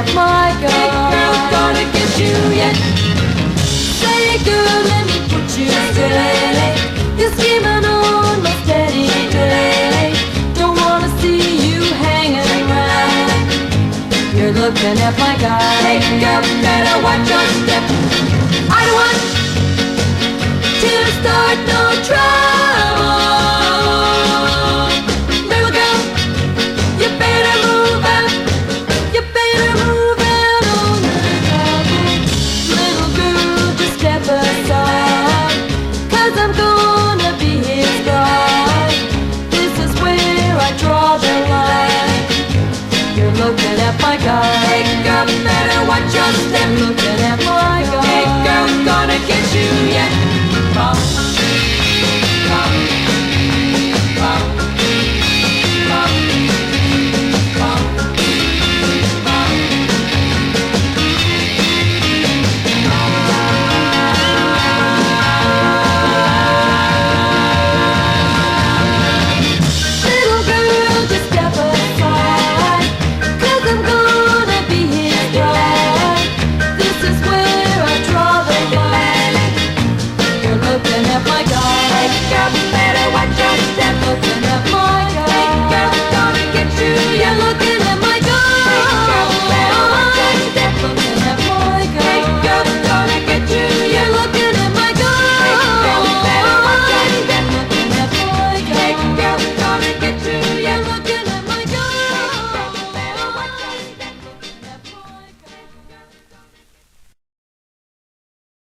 at my guy. Hey girl, gonna get you yet. Say girl, let me put you straight. You're scheming on my steady play. Don't wanna see you hanging around. You're looking at my guy. Hey girl, better watch your step. I don't want to start no trouble.